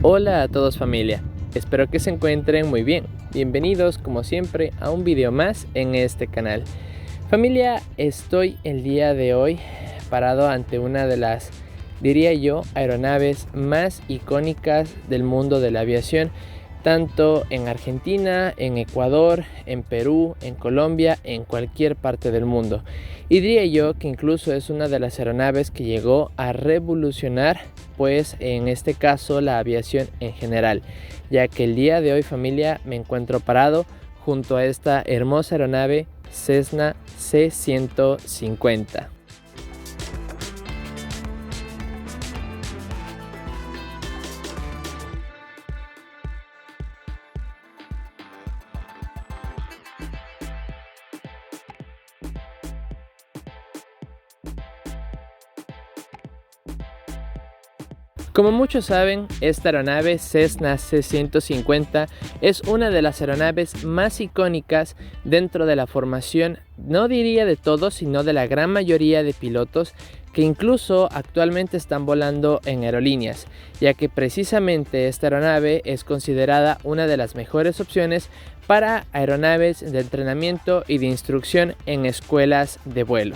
Hola a todos familia, espero que se encuentren muy bien. Bienvenidos como siempre a un video más en este canal. Familia, estoy el día de hoy parado ante una de las, diría yo, aeronaves más icónicas del mundo de la aviación, tanto en Argentina, en Ecuador, en Perú, en Colombia, en cualquier parte del mundo. Y diría yo que incluso es una de las aeronaves que llegó a revolucionar, pues en este caso la aviación en general, ya que el día de hoy familia me encuentro parado junto a esta hermosa aeronave Cessna C150. Como muchos saben, esta aeronave Cessna C150 es una de las aeronaves más icónicas dentro de la formación, no diría de todos, sino de la gran mayoría de pilotos que incluso actualmente están volando en aerolíneas, ya que precisamente esta aeronave es considerada una de las mejores opciones para aeronaves de entrenamiento y de instrucción en escuelas de vuelo.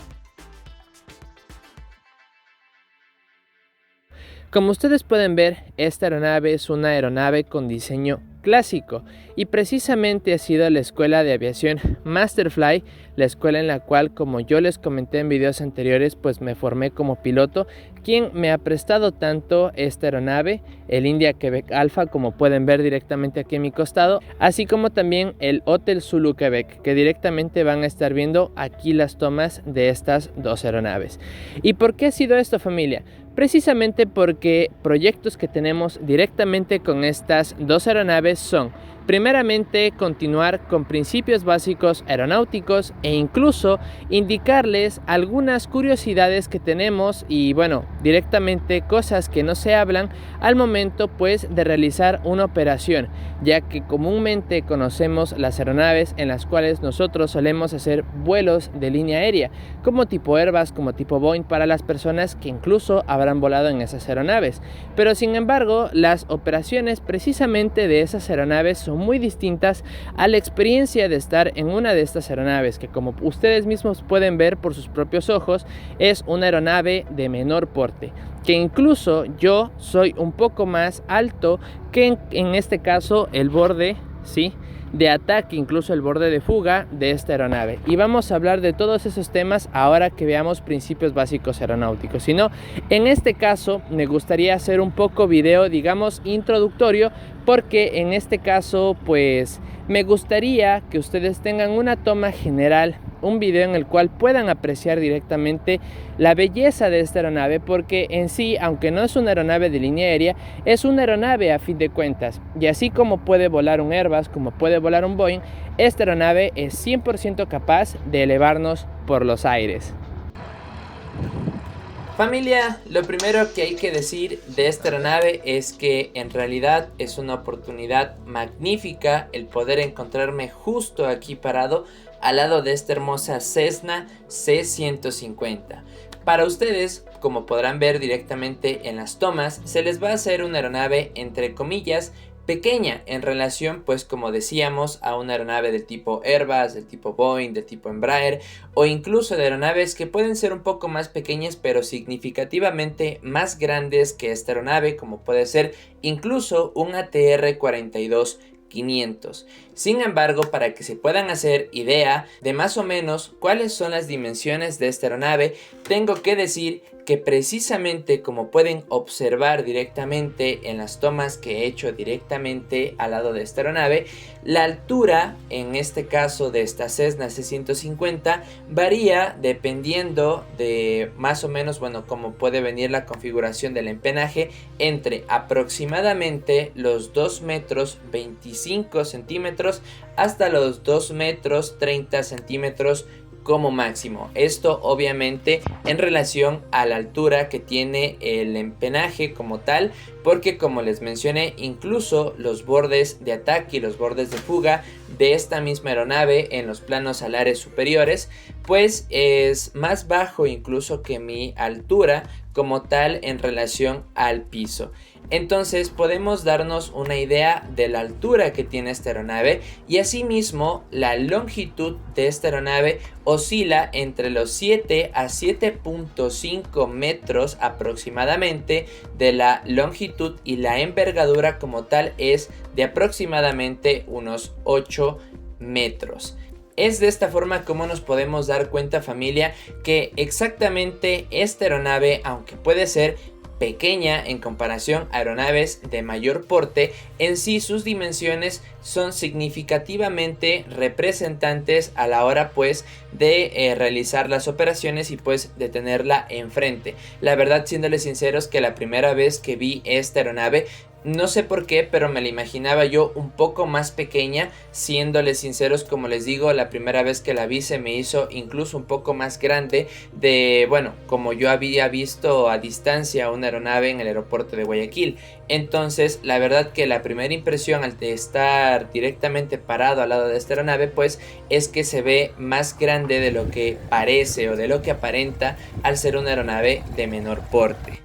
Como ustedes pueden ver, esta aeronave es una aeronave con diseño clásico y precisamente ha sido la escuela de aviación Masterfly, la escuela en la cual, como yo les comenté en videos anteriores, pues me formé como piloto, quien me ha prestado tanto esta aeronave, el India Quebec Alpha, como pueden ver directamente aquí en mi costado, así como también el Hotel Zulu Quebec, que directamente van a estar viendo aquí las tomas de estas dos aeronaves. ¿Y por qué ha sido esto, familia? Precisamente porque proyectos que tenemos directamente con estas dos aeronaves son, primeramente, continuar con principios básicos aeronáuticos e incluso indicarles algunas curiosidades que tenemos y bueno, directamente cosas que no se hablan al momento pues de realizar una operación, ya que comúnmente conocemos las aeronaves en las cuales nosotros solemos hacer vuelos de línea aérea, como tipo Airbus, como tipo Boeing, para las personas que incluso habrán volado en esas aeronaves. Pero sin embargo, las operaciones precisamente de esas aeronaves son muy distintas a la experiencia de estar en una de estas aeronaves, que como ustedes mismos pueden ver por sus propios ojos, es una aeronave de menor porte, que incluso yo soy un poco más alto que en este caso el borde, ¿sí?, de ataque, incluso el borde de fuga de esta aeronave. Y vamos a hablar de todos esos temas ahora que veamos principios básicos aeronáuticos. Si no, en este caso me gustaría hacer un poco video, digamos, introductorio, porque en este caso pues me gustaría que ustedes tengan una toma general, un video en el cual puedan apreciar directamente la belleza de esta aeronave, porque en sí, aunque no es una aeronave de línea aérea, es una aeronave a fin de cuentas, y así como puede volar un Airbus, como puede volar un Boeing, esta aeronave es 100% capaz de elevarnos por los aires. Familia, lo primero que hay que decir de esta aeronave es que en realidad es una oportunidad magnífica el poder encontrarme justo aquí parado al lado de esta hermosa Cessna C150. Para ustedes, como podrán ver directamente en las tomas, se les va a hacer una aeronave entre comillas pequeña en relación, pues como decíamos, a una aeronave del tipo Airbus, del tipo Boeing, del tipo Embraer, o incluso de aeronaves que pueden ser un poco más pequeñas pero significativamente más grandes que esta aeronave, como puede ser incluso un ATR-42 500. Sin embargo, para que se puedan hacer idea de más o menos cuáles son las dimensiones de esta aeronave, tengo que decir que precisamente, como pueden observar directamente en las tomas que he hecho directamente al lado de esta aeronave, la altura, en este caso de esta Cessna C150, varía dependiendo de más o menos, bueno, cómo puede venir la configuración del empenaje, entre aproximadamente los 2 metros 25 centímetros hasta los 2 metros 30 centímetros como máximo. Esto obviamente en relación a la altura que tiene el empenaje como tal, porque como les mencioné, incluso los bordes de ataque y los bordes de fuga de esta misma aeronave en los planos alares superiores pues es más bajo incluso que mi altura como tal en relación al piso. Entonces podemos darnos una idea de la altura que tiene esta aeronave y asimismo la longitud de esta aeronave oscila entre los 7 a 7.5 metros aproximadamente de la longitud, y la envergadura como tal es de aproximadamente unos 8 metros. Es de esta forma como nos podemos dar cuenta, familia, que exactamente esta aeronave, aunque puede ser pequeña en comparación a aeronaves de mayor porte, en sí sus dimensiones son significativamente representantes a la hora pues de realizar las operaciones y pues de tenerla enfrente. La verdad, siéndoles sinceros, que la primera vez que vi esta aeronave, no sé por qué, pero me la imaginaba yo un poco más pequeña. Siéndoles sinceros, como les digo, la primera vez que la vi se me hizo incluso un poco más grande de, bueno, como yo había visto a distancia una aeronave en el aeropuerto de Guayaquil. Entonces, la verdad que la primera impresión al estar directamente parado al lado de esta aeronave, pues es que se ve más grande de lo que parece o de lo que aparenta al ser una aeronave de menor porte.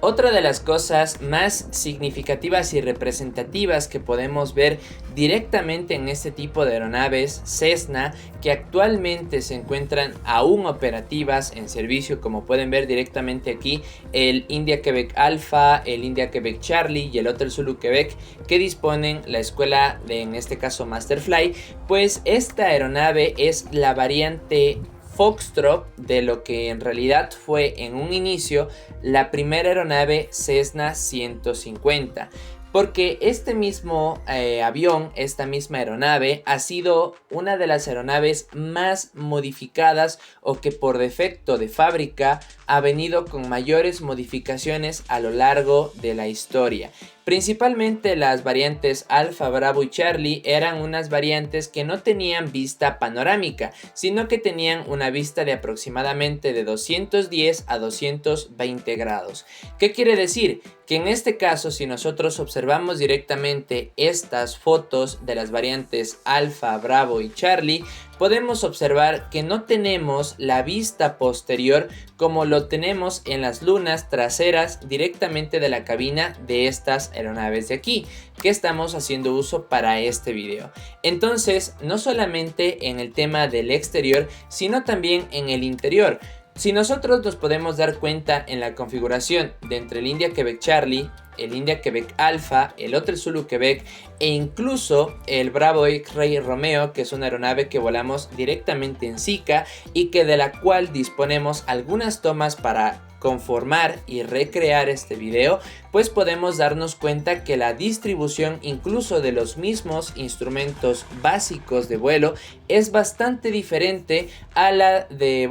Otra de las cosas más significativas y representativas que podemos ver directamente en este tipo de aeronaves Cessna, que actualmente se encuentran aún operativas en servicio, como pueden ver directamente aquí, el India Quebec Alpha, el India Quebec Charlie y el Hotel Zulu Quebec, que disponen la escuela de, en este caso, Masterfly, pues esta aeronave es la variante Foxtrot de lo que en realidad fue en un inicio la primera aeronave Cessna 150, porque este mismo avión, esta misma aeronave, ha sido una de las aeronaves más modificadas o que por defecto de fábrica ha venido con mayores modificaciones a lo largo de la historia. Principalmente las variantes Alfa, Bravo y Charlie eran unas variantes que no tenían vista panorámica, sino que tenían una vista de aproximadamente de 210 a 220 grados. ¿Qué quiere decir? Que en este caso, si nosotros observamos directamente estas fotos de las variantes Alfa, Bravo y Charlie, podemos observar que no tenemos la vista posterior como lo tenemos en las lunas traseras directamente de la cabina de estas aeronaves de aquí, que estamos haciendo uso para este video. Entonces, no solamente en el tema del exterior, sino también en el interior. Si nosotros nos podemos dar cuenta en la configuración de entre el India Quebec Charlie, el India Quebec Alpha, el Hotel Zulu Quebec e incluso el Bravo X-Ray Romeo, que es una aeronave que volamos directamente en SICA y que de la cual disponemos algunas tomas para conformar y recrear este video, pues podemos darnos cuenta que la distribución incluso de los mismos instrumentos básicos de vuelo es bastante diferente a la de,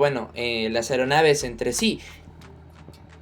las aeronaves entre sí,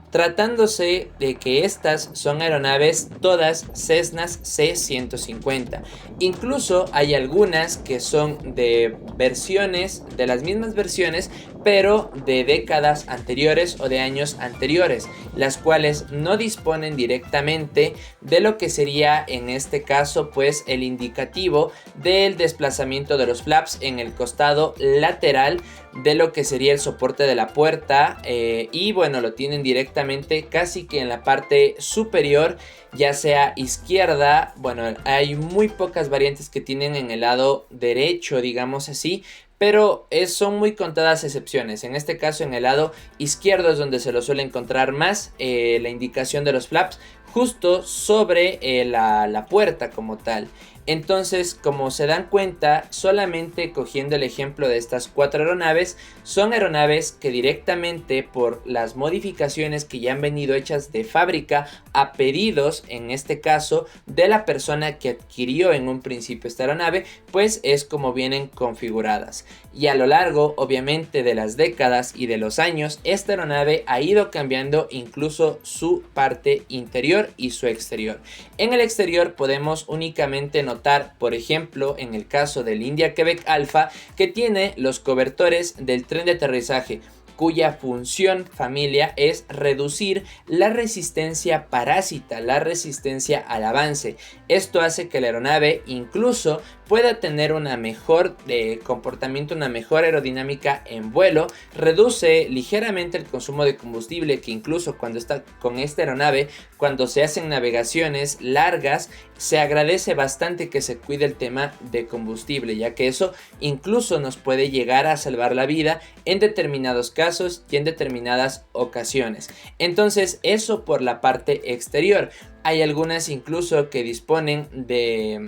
tratándose de que estas son aeronaves todas Cessnas C150. Incluso hay algunas que son de versiones, de las mismas versiones, pero de décadas anteriores o de años anteriores, las cuales no disponen directamente de lo que sería en este caso pues el indicativo del desplazamiento de los flaps en el costado lateral de lo que sería el soporte de la puerta, y bueno, lo tienen directamente casi que en la parte superior, ya sea izquierda. Bueno, hay muy pocas variantes que tienen en el lado derecho, digamos así, pero son muy contadas excepciones. En este caso, en el lado izquierdo es donde se lo suele encontrar más la indicación de los flaps, justo sobre la puerta como tal. Entonces, como se dan cuenta, solamente cogiendo el ejemplo de estas 4 aeronaves, son aeronaves que directamente por las modificaciones que ya han venido hechas de fábrica a pedidos, en este caso, de la persona que adquirió en un principio esta aeronave, pues es como vienen configuradas. Y a lo largo, obviamente, de las décadas y de los años, esta aeronave ha ido cambiando incluso su parte interior y su exterior. En el exterior podemos únicamente notar, por ejemplo, en el caso del India Quebec Alpha, que tiene los cobertores del tren de aterrizaje. cuya función, familia, es reducir la resistencia parásita, la resistencia al avance. Esto hace que la aeronave incluso pueda tener una mejor comportamiento, una mejor aerodinámica en vuelo, reduce ligeramente el consumo de combustible, que incluso cuando está con esta aeronave, cuando se hacen navegaciones largas, se agradece bastante que se cuide el tema de combustible, ya que eso incluso nos puede llegar a salvar la vida en determinados casos y en determinadas ocasiones. Entonces, eso por la parte exterior. Hay algunas incluso que disponen de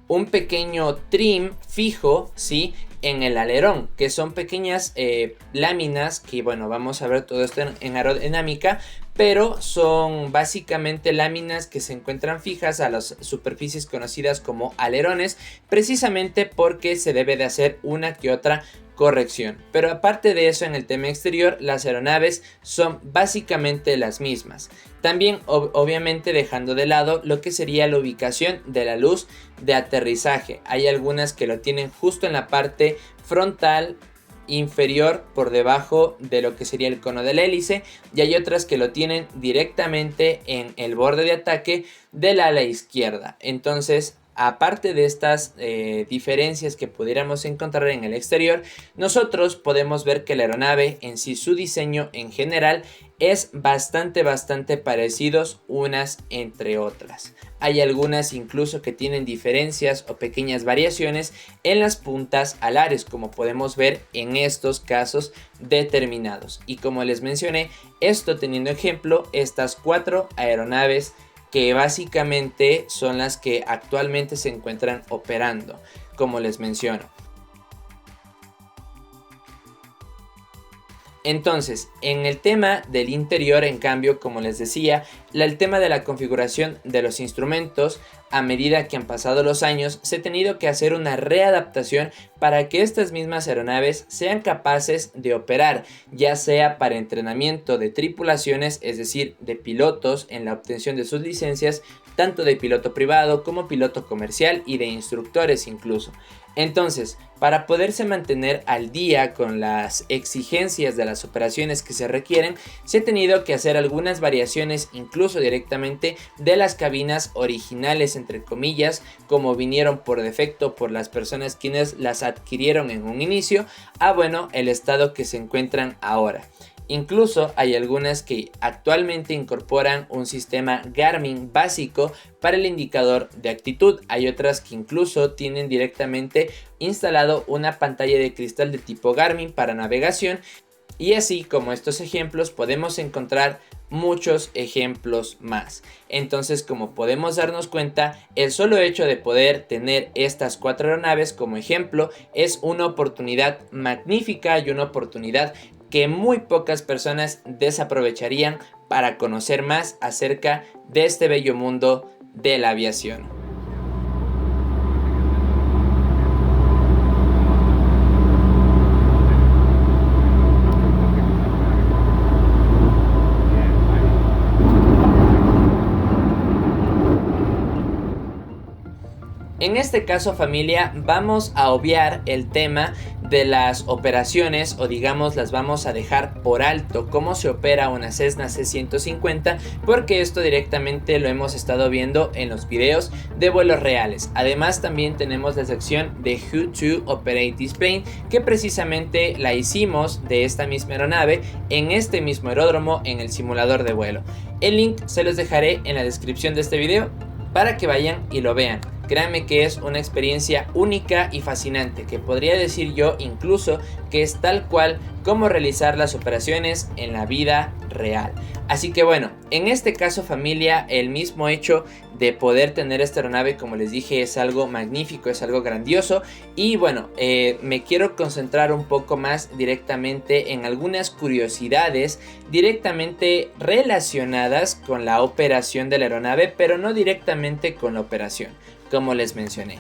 un pequeño trim fijo, ¿sí?, en el alerón, que son pequeñas láminas que, bueno, vamos a ver todo esto en aerodinámica, pero son básicamente láminas que se encuentran fijas a las superficies conocidas como alerones, precisamente porque se debe de hacer una que otra corrección. Pero aparte de eso, en el tema exterior, las aeronaves son básicamente las mismas. También obviamente dejando de lado lo que sería la ubicación de la luz de aterrizaje. Hay algunas que lo tienen justo en la parte frontal inferior, por debajo de lo que sería el cono de la hélice, y hay otras que lo tienen directamente en el borde de ataque del ala izquierda. Entonces, aparte de estas diferencias que pudiéramos encontrar en el exterior, nosotros podemos ver que la aeronave en sí, su diseño en general, es bastante parecidos unas entre otras. Hay algunas incluso que tienen diferencias o pequeñas variaciones en las puntas alares, como podemos ver en estos casos determinados. Y como les mencioné, esto teniendo ejemplo estas 4 aeronaves que básicamente son las que actualmente se encuentran operando, como les menciono. Entonces, en el tema del interior, en cambio, como les decía, el tema de la configuración de los instrumentos, a medida que han pasado los años, se ha tenido que hacer una readaptación para que estas mismas aeronaves sean capaces de operar, ya sea para entrenamiento de tripulaciones, es decir, de pilotos en la obtención de sus licencias, tanto de piloto privado como piloto comercial y de instructores incluso. Entonces, para poderse mantener al día con las exigencias de las operaciones que se requieren, se ha tenido que hacer algunas variaciones incluso directamente de las cabinas originales, entre comillas, como vinieron por defecto por las personas quienes las adquirieron en un inicio, a bueno, el estado que se encuentran ahora. Incluso hay algunas que actualmente incorporan un sistema Garmin básico para el indicador de actitud. Hay otras que incluso tienen directamente instalado una pantalla de cristal de tipo Garmin para navegación. Y así como estos ejemplos podemos encontrar muchos ejemplos más. Entonces, como podemos darnos cuenta, el solo hecho de poder tener estas 4 aeronaves como ejemplo es una oportunidad magnífica y una oportunidad que muy pocas personas desaprovecharían para conocer más acerca de este bello mundo de la aviación. En este caso, familia, vamos a obviar el tema de las operaciones, o digamos las vamos a dejar por alto cómo se opera una Cessna C150, porque esto directamente lo hemos estado viendo en los videos de vuelos reales. Además, también tenemos la sección de How to Operate this Plane, que precisamente la hicimos de esta misma aeronave en este mismo aeródromo en el simulador de vuelo. El link se los dejaré en la descripción de este video para que vayan y lo vean. Créanme que es una experiencia única y fascinante, que podría decir yo incluso que es tal cual como realizar las operaciones en la vida real. Así que bueno, en este caso, familia, el mismo hecho de poder tener esta aeronave, como les dije, es algo magnífico, es algo grandioso. Y bueno, me quiero concentrar un poco más directamente en algunas curiosidades directamente relacionadas con la operación de la aeronave, pero no directamente con la operación, como les mencioné.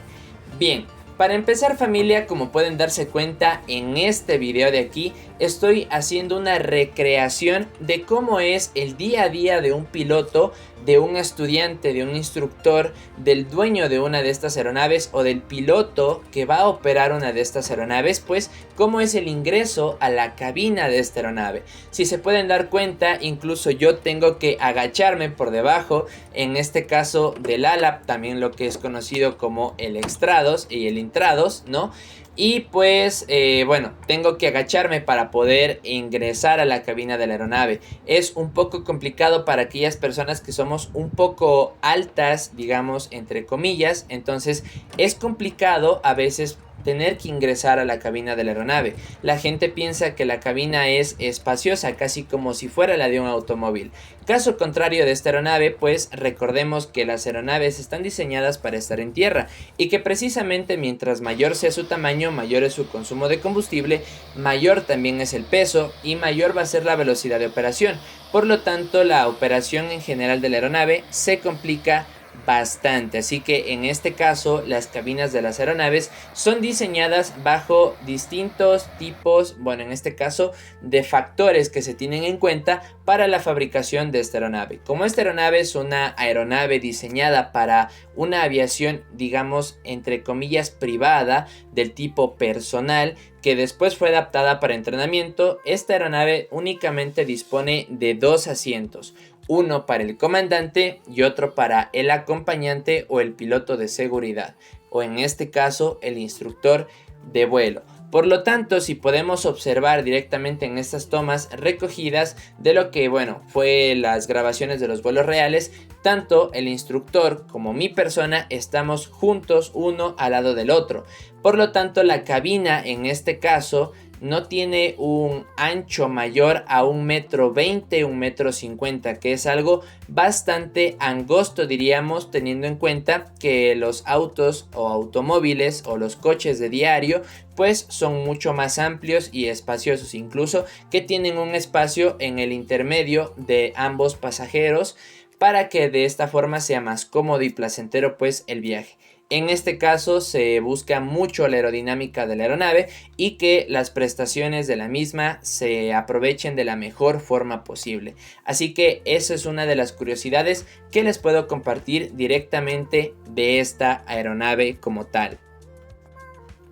Bien, Para empezar, familia, como pueden darse cuenta en este video de aquí, estoy haciendo una recreación de cómo es el día a día de un piloto, de un estudiante, de un instructor, del dueño de una de estas aeronaves o del piloto que va a operar una de estas aeronaves, pues cómo es el ingreso a la cabina de esta aeronave. Si se pueden dar cuenta, incluso yo tengo que agacharme por debajo, en este caso del ala, también lo que es conocido como el extrados y el intrados, ¿no? Y pues bueno, tengo que agacharme para poder ingresar a la cabina de la aeronave. Es un poco complicado para aquellas personas que somos un poco altas, digamos, entre comillas. Entonces es complicado a veces tener que ingresar a la cabina de la aeronave. La gente piensa que la cabina es espaciosa, casi como si fuera la de un automóvil. Caso contrario de esta aeronave, pues recordemos que las aeronaves están diseñadas para estar en tierra y que precisamente mientras mayor sea su tamaño, mayor es su consumo de combustible, mayor también es el peso y mayor va a ser la velocidad de operación. Por lo tanto, la operación en general de la aeronave se complica bastante, así que en este caso las cabinas de las aeronaves son diseñadas bajo distintos tipos, bueno, en este caso de factores que se tienen en cuenta para la fabricación de esta aeronave. Como esta aeronave es una aeronave diseñada para una aviación, digamos, entre comillas, privada, del tipo personal, que después fue adaptada para entrenamiento, esta aeronave únicamente dispone de 2 asientos. Uno para el comandante y otro para el acompañante o el piloto de seguridad, o en este caso el instructor de vuelo. Por lo tanto, si podemos observar directamente en estas tomas recogidas de lo que, bueno, fue las grabaciones de los vuelos reales, tanto el instructor como mi persona estamos juntos uno al lado del otro. Por lo tanto, la cabina en este caso no tiene un ancho mayor a 1,20 m, 1,50 m, que es algo bastante angosto, diríamos, teniendo en cuenta que los autos o automóviles o los coches de diario pues son mucho más amplios y espaciosos, incluso que tienen un espacio en el intermedio de ambos pasajeros para que de esta forma sea más cómodo y placentero pues el viaje. En este caso se busca mucho la aerodinámica de la aeronave y que las prestaciones de la misma se aprovechen de la mejor forma posible. Así que eso es una de las curiosidades que les puedo compartir directamente de esta aeronave como tal.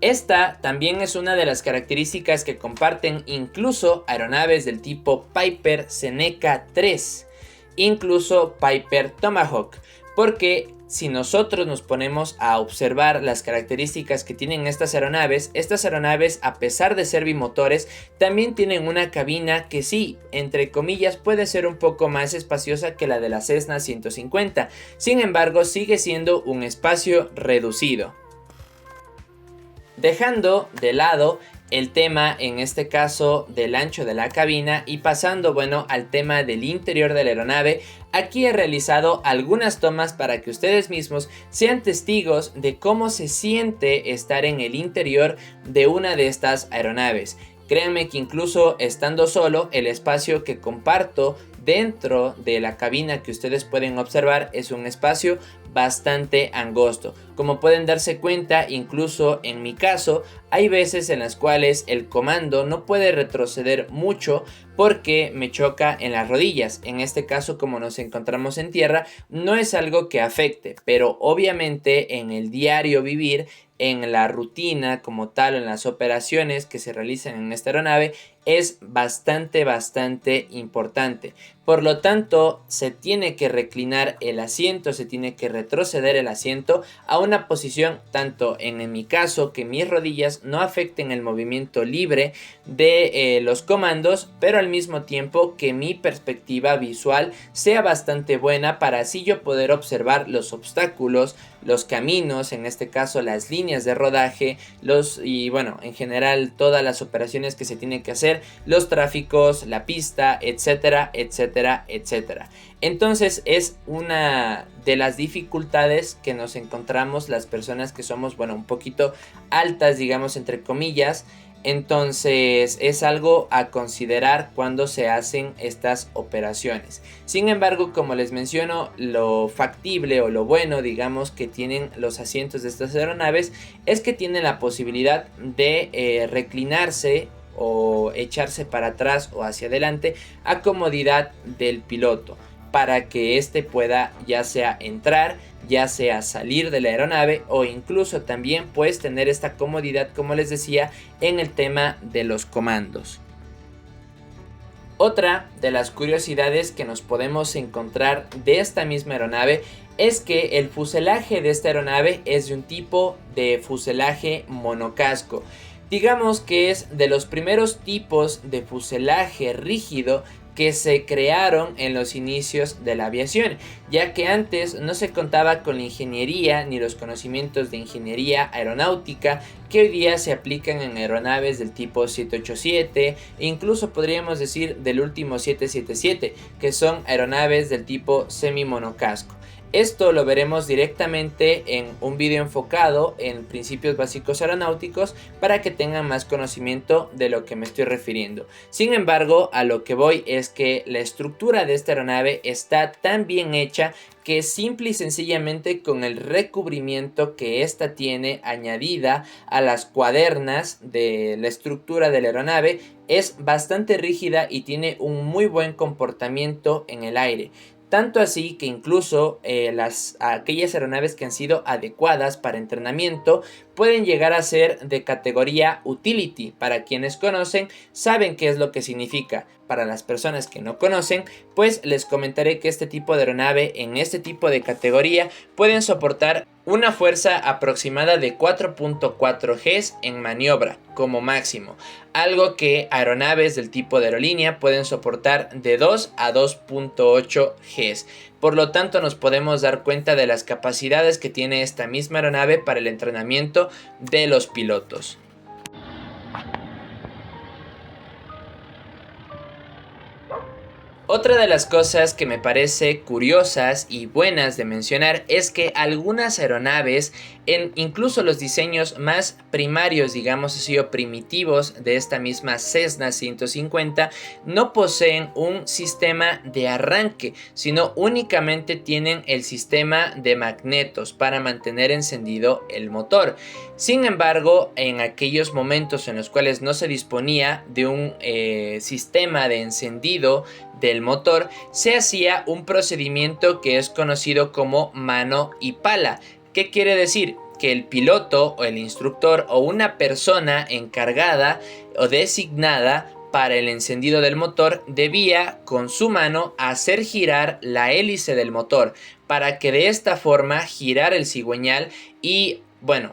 Esta también es una de las características que comparten incluso aeronaves del tipo Piper Seneca 3, incluso Piper Tomahawk, porque si nosotros nos ponemos a observar las características que tienen estas aeronaves a pesar de ser bimotores, también tienen una cabina que sí, entre comillas, puede ser un poco más espaciosa que la de la Cessna 150, sin embargo sigue siendo un espacio reducido. Dejando de lado el tema en este caso del ancho de la cabina y pasando al tema del interior de la aeronave, aquí he realizado algunas tomas para que ustedes mismos sean testigos de cómo se siente estar en el interior de una de estas aeronaves. Créanme que incluso estando solo, el espacio que comparto dentro de la cabina que ustedes pueden observar es un espacio bastante angosto. Como pueden darse cuenta, incluso en mi caso, hay veces en las cuales el comando no puede retroceder mucho porque me choca en las rodillas. En este caso, como nos encontramos en tierra, no es algo que afecte, pero obviamente en el diario vivir, en la rutina como tal, en las operaciones que se realizan en esta aeronave, es bastante importante. Por lo tanto, se tiene que reclinar el asiento, se tiene que retroceder el asiento a una posición, tanto en mi caso, que mis rodillas no afecten el movimiento libre de los comandos, pero al mismo tiempo que mi perspectiva visual sea bastante buena para así yo poder observar los obstáculos, los caminos, en este caso las líneas de rodaje, en general todas las operaciones que se tienen que hacer, los tráficos, la pista, etcétera. Entonces es una de las dificultades que nos encontramos las personas que somos, un poquito altas, digamos, entre comillas, Entonces es algo a considerar cuando se hacen estas operaciones. Sin embargo, como les menciono, lo factible o lo bueno, digamos, que tienen los asientos de estas aeronaves es que tienen la posibilidad de reclinarse o echarse para atrás o hacia adelante a comodidad del piloto, para que éste pueda ya sea entrar, ya sea salir de la aeronave, o incluso también pues tener esta comodidad, como les decía, en el tema de los comandos. Otra de las curiosidades que nos podemos encontrar de esta misma aeronave es que el fuselaje de esta aeronave es de un tipo de fuselaje monocasco. Digamos que es de los primeros tipos de fuselaje rígido que se crearon en los inicios de la aviación, ya que antes no se contaba con la ingeniería ni los conocimientos de ingeniería aeronáutica que hoy día se aplican en aeronaves del tipo 787 e incluso podríamos decir del último 777, que son aeronaves del tipo semi-monocasco. Esto lo veremos directamente en un video enfocado en principios básicos aeronáuticos para que tengan más conocimiento de lo que me estoy refiriendo. Sin embargo, a lo que voy es que la estructura de esta aeronave está tan bien hecha que simple y sencillamente con el recubrimiento que esta tiene añadida a las cuadernas de la estructura de la aeronave es bastante rígida y tiene un muy buen comportamiento en el aire. Tanto así que incluso aquellas aeronaves que han sido adecuadas para entrenamiento pueden llegar a ser de categoría utility. Para quienes conocen, saben qué es lo que significa. Para las personas que no conocen, pues les comentaré que este tipo de aeronave en este tipo de categoría pueden soportar una fuerza aproximada de 4.4 Gs en maniobra como máximo, algo que aeronaves del tipo de aerolínea pueden soportar de 2 a 2.8 Gs. Por lo tanto, nos podemos dar cuenta de las capacidades que tiene esta misma aeronave para el entrenamiento de los pilotos. Otra de las cosas que me parece curiosas y buenas de mencionar es que algunas aeronaves, incluso los diseños más primarios, digamos así, o primitivos de esta misma Cessna 150, no poseen un sistema de arranque, sino únicamente tienen el sistema de magnetos para mantener encendido el motor. Sin embargo, en aquellos momentos en los cuales no se disponía de un sistema de encendido del motor, se hacía un procedimiento que es conocido como mano y pala. ¿Qué quiere decir? Que el piloto o el instructor o una persona encargada o designada para el encendido del motor debía con su mano hacer girar la hélice del motor para que de esta forma girara el cigüeñal y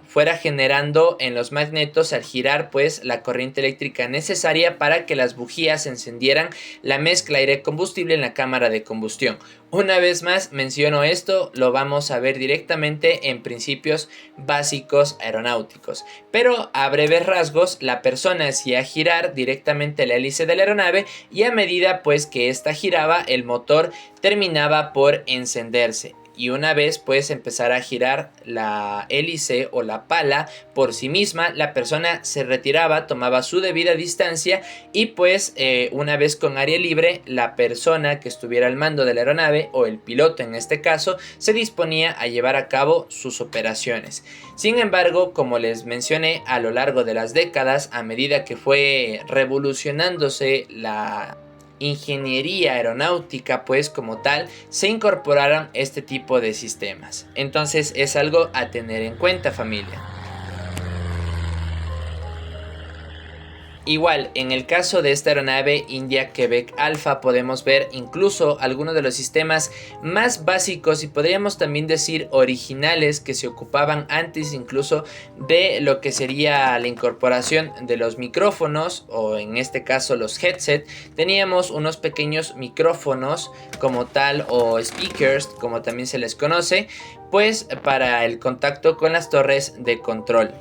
fuera generando en los magnetos al girar pues la corriente eléctrica necesaria para que las bujías encendieran la mezcla aire-combustible en la cámara de combustión. Una vez más menciono esto, lo vamos a ver directamente en principios básicos aeronáuticos. Pero a breves rasgos, la persona hacía girar directamente la hélice de la aeronave y a medida pues que esta giraba, el motor terminaba por encenderse. Y una vez pues empezara a girar la hélice o la pala por sí misma, la persona se retiraba, tomaba su debida distancia y pues una vez con área libre, la persona que estuviera al mando de la aeronave o el piloto en este caso se disponía a llevar a cabo sus operaciones. Sin embargo, como les mencioné, a lo largo de las décadas, a medida que fue revolucionándose la ingeniería aeronáutica pues como tal, se incorporaron este tipo de sistemas. Entonces es algo a tener en cuenta, familia. Igual, en el caso de esta aeronave India Quebec Alpha podemos ver incluso algunos de los sistemas más básicos y podríamos también decir originales que se ocupaban antes incluso de lo que sería la incorporación de los micrófonos o en este caso los headset. Teníamos unos pequeños micrófonos como tal o speakers como también se les conoce, pues para el contacto con las torres de control.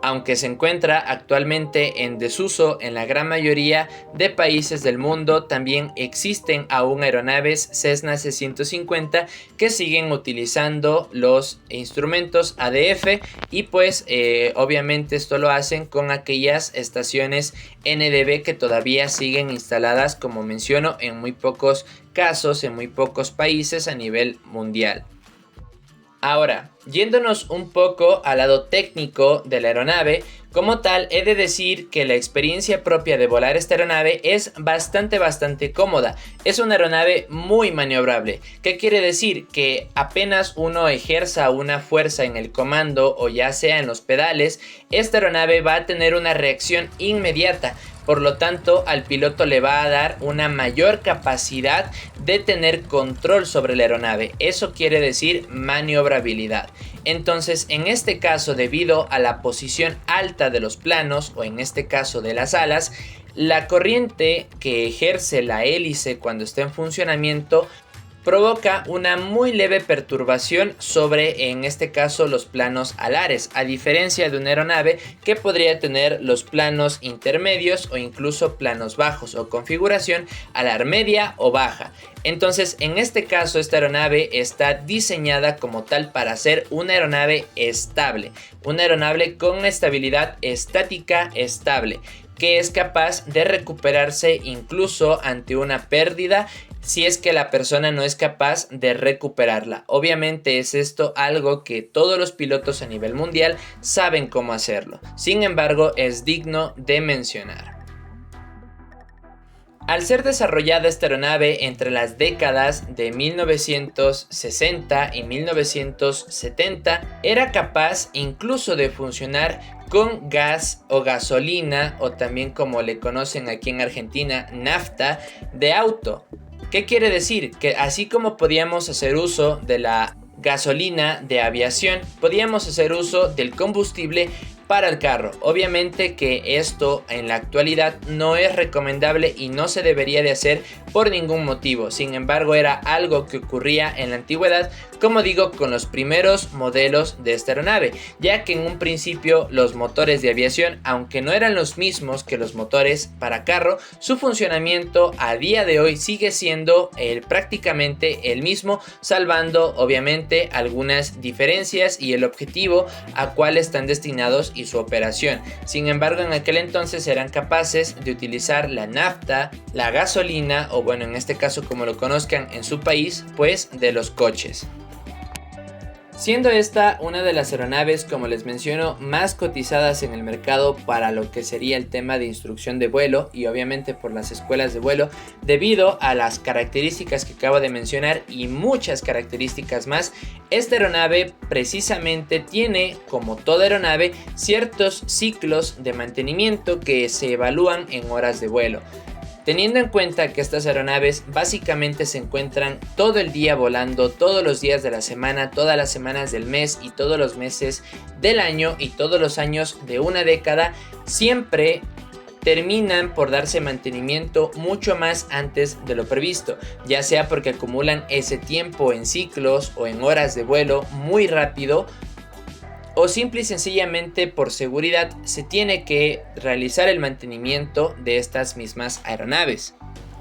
aunque se encuentra actualmente en desuso en la gran mayoría de países del mundo, también existen aún aeronaves Cessna C-150 que siguen utilizando los instrumentos ADF y pues obviamente esto lo hacen con aquellas estaciones NDB que todavía siguen instaladas, como menciono, en muy pocos casos, en muy pocos países a nivel mundial. Ahora, yéndonos un poco al lado técnico de la aeronave, como tal, he de decir que la experiencia propia de volar esta aeronave es bastante cómoda. Es una aeronave muy maniobrable. ¿Qué quiere decir? Que apenas uno ejerza una fuerza en el comando o ya sea en los pedales, esta aeronave va a tener una reacción inmediata. Por lo tanto, al piloto le va a dar una mayor capacidad de tener control sobre la aeronave. Eso quiere decir maniobrabilidad. Entonces, en este caso, debido a la posición alta de los planos, o en este caso de las alas, la corriente que ejerce la hélice cuando está en funcionamiento provoca una muy leve perturbación sobre, en este caso, los planos alares, a diferencia de una aeronave que podría tener los planos intermedios o incluso planos bajos o configuración alar media o baja. Entonces, en este caso, esta aeronave está diseñada como tal para ser una aeronave estable, una aeronave con estabilidad estática estable, que es capaz de recuperarse incluso ante una pérdida si es que la persona no es capaz de recuperarla. Obviamente es esto algo que todos los pilotos a nivel mundial saben cómo hacerlo. Sin embargo, es digno de mencionar. Al ser desarrollada esta aeronave entre las décadas de 1960 y 1970, era capaz incluso de funcionar con gas o gasolina, o también como le conocen aquí en Argentina, nafta de auto. ¿Qué quiere decir? Que así como podíamos hacer uso de la gasolina de aviación, podíamos hacer uso del combustible para el carro. Obviamente que esto en la actualidad no es recomendable y no se debería de hacer por ningún motivo. Sin embargo, era algo que ocurría en la antigüedad, como digo, con los primeros modelos de esta aeronave, ya que en un principio los motores de aviación, aunque no eran los mismos que los motores para carro, su funcionamiento a día de hoy sigue siendo prácticamente el mismo, salvando obviamente algunas diferencias y el objetivo a cuál están destinados y su operación. Sin embargo, en aquel entonces eran capaces de utilizar la nafta, la gasolina, o bueno, en este caso como lo conozcan en su país, pues de los coches. Siendo esta una de las aeronaves, como les menciono, más cotizadas en el mercado para lo que sería el tema de instrucción de vuelo y obviamente por las escuelas de vuelo, debido a las características que acabo de mencionar y muchas características más, esta aeronave precisamente tiene, como toda aeronave, ciertos ciclos de mantenimiento que se evalúan en horas de vuelo. Teniendo en cuenta que estas aeronaves básicamente se encuentran todo el día volando, todos los días de la semana, todas las semanas del mes y todos los meses del año y todos los años de una década, siempre terminan por darse mantenimiento mucho más antes de lo previsto, ya sea porque acumulan ese tiempo en ciclos o en horas de vuelo muy rápido, o simple y sencillamente por seguridad se tiene que realizar el mantenimiento de estas mismas aeronaves,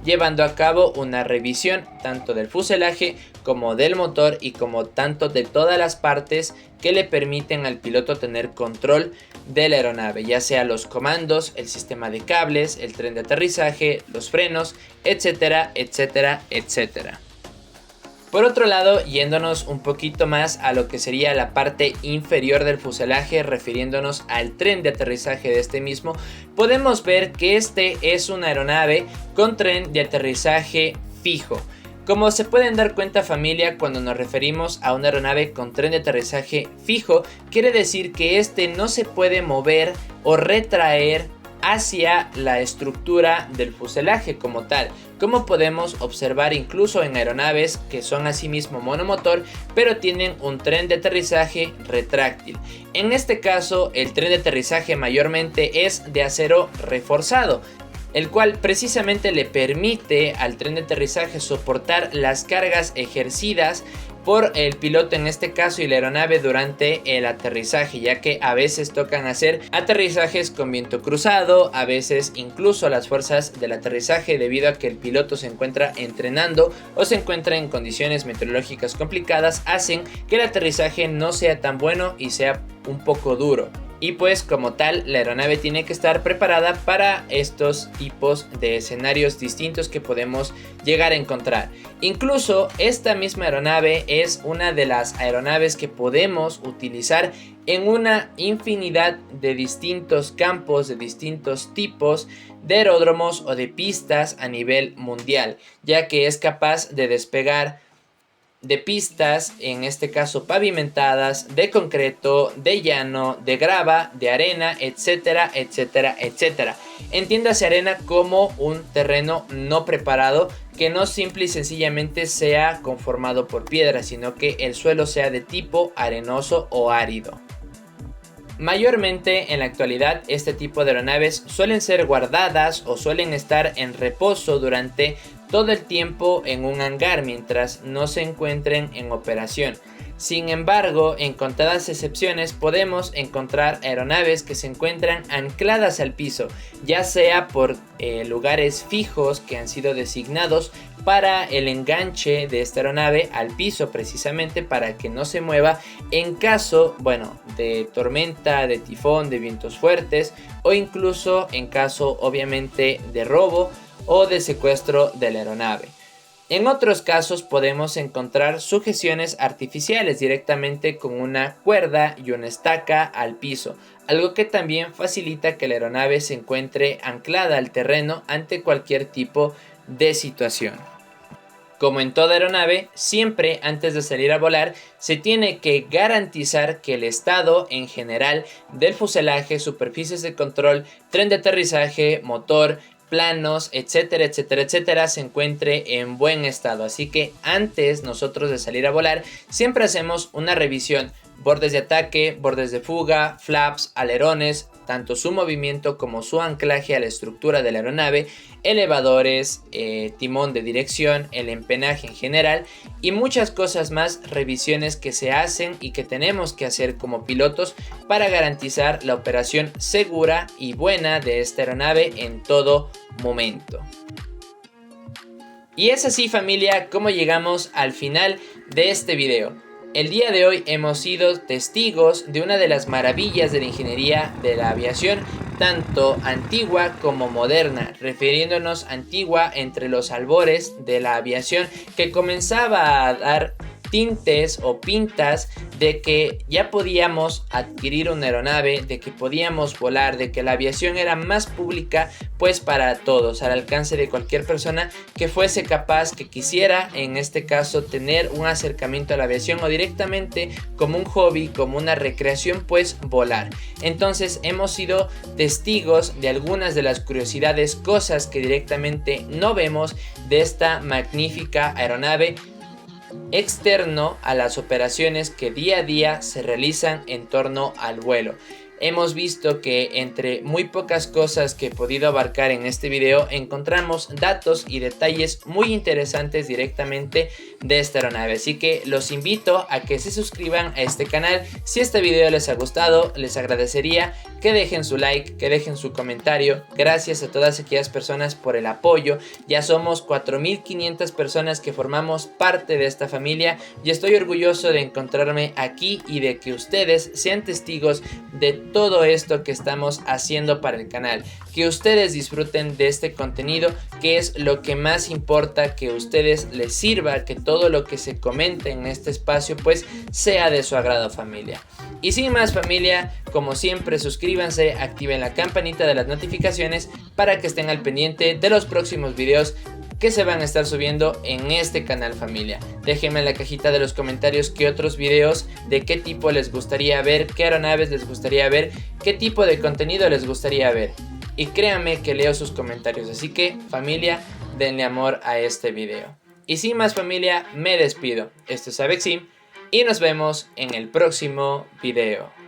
llevando a cabo una revisión tanto del fuselaje como del motor y como tanto de todas las partes que le permiten al piloto tener control de la aeronave, ya sea los comandos, el sistema de cables, el tren de aterrizaje, los frenos, etcétera, etcétera, etcétera. Por otro lado, yéndonos un poquito más a lo que sería la parte inferior del fuselaje, refiriéndonos al tren de aterrizaje de este mismo, podemos ver que este es una aeronave con tren de aterrizaje fijo. Como se pueden dar cuenta, familia, cuando nos referimos a una aeronave con tren de aterrizaje fijo, quiere decir que este no se puede mover o retraer hacia la estructura del fuselaje como tal, como podemos observar incluso en aeronaves que son asimismo monomotor, pero tienen un tren de aterrizaje retráctil. En este caso, el tren de aterrizaje mayormente es de acero reforzado, el cual precisamente le permite al tren de aterrizaje soportar las cargas ejercidas por el piloto en este caso y la aeronave durante el aterrizaje, ya que a veces tocan hacer aterrizajes con viento cruzado, a veces incluso las fuerzas del aterrizaje debido a que el piloto se encuentra entrenando o se encuentra en condiciones meteorológicas complicadas, hacen que el aterrizaje no sea tan bueno y sea un poco duro. Y pues como tal la aeronave tiene que estar preparada para estos tipos de escenarios distintos que podemos llegar a encontrar. Incluso esta misma aeronave es una de las aeronaves que podemos utilizar en una infinidad de distintos campos, de distintos tipos de aeródromos o de pistas a nivel mundial, ya que es capaz de despegar de pistas, en este caso pavimentadas, de concreto, de llano, de grava, de arena, etcétera, etcétera, etcétera. Entiéndase arena como un terreno no preparado, que no simple y sencillamente sea conformado por piedras, sino que el suelo sea de tipo arenoso o árido. Mayormente en la actualidad este tipo de aeronaves suelen ser guardadas o suelen estar en reposo durante todo el tiempo en un hangar mientras no se encuentren en operación. Sin embargo, en contadas excepciones podemos encontrar aeronaves que se encuentran ancladas al piso, ya sea por lugares fijos que han sido designados para el enganche de esta aeronave al piso, precisamente para que no se mueva en caso, de tormenta, de tifón, de vientos fuertes, o incluso en caso obviamente de robo o de secuestro de la aeronave. En otros casos podemos encontrar sujeciones artificiales directamente con una cuerda y una estaca al piso, algo que también facilita que la aeronave se encuentre anclada al terreno ante cualquier tipo de situación. Como en toda aeronave, siempre antes de salir a volar se tiene que garantizar que el estado en general del fuselaje, superficies de control, tren de aterrizaje, motor, planos, etcétera, etcétera, etcétera, se encuentre en buen estado. Así que antes nosotros de salir a volar siempre hacemos una revisión: bordes de ataque, bordes de fuga, flaps, alerones, tanto su movimiento como su anclaje a la estructura de la aeronave, elevadores, timón de dirección, el empenaje en general y muchas cosas más, revisiones que se hacen y que tenemos que hacer como pilotos para garantizar la operación segura y buena de esta aeronave en todo momento. Y es así, familia, como llegamos al final de este video. El día de hoy hemos sido testigos de una de las maravillas de la ingeniería de la aviación, tanto antigua como moderna, refiriéndonos antigua entre los albores de la aviación, que comenzaba a dar tintes o pintas de que ya podíamos adquirir una aeronave, de que podíamos volar, de que la aviación era más pública pues para todos, al alcance de cualquier persona que fuese capaz, que quisiera en este caso tener un acercamiento a la aviación o directamente como un hobby, como una recreación, pues volar. Entonces hemos sido testigos de algunas de las curiosidades, cosas que directamente no vemos de esta magnífica aeronave, externo a las operaciones que día a día se realizan en torno al vuelo. Hemos visto que entre muy pocas cosas que he podido abarcar en este video encontramos datos y detalles muy interesantes directamente de esta aeronave, así que los invito a que se suscriban a este canal. Si este video les ha gustado, les agradecería que dejen su like, que dejen su comentario. Gracias a todas aquellas personas por el apoyo. Ya somos 4500 personas que formamos parte de esta familia y estoy orgulloso de encontrarme aquí y de que ustedes sean testigos de todo esto que estamos haciendo para el canal, que ustedes disfruten de este contenido, que es lo que más importa, que a ustedes les sirva, que todo lo que se comente en este espacio pues sea de su agrado, familia. Y sin más, familia, como siempre, suscríbanse, activen la campanita de las notificaciones para que estén al pendiente de los próximos videos que se van a estar subiendo en este canal, familia. Déjenme en la cajita de los comentarios qué otros videos, de qué tipo les gustaría ver, qué aeronaves les gustaría ver, qué tipo de contenido les gustaría ver. Y créanme que leo sus comentarios, así que, familia, denle amor a este video. Y sin más, familia, me despido. Esto es Avexim y nos vemos en el próximo video.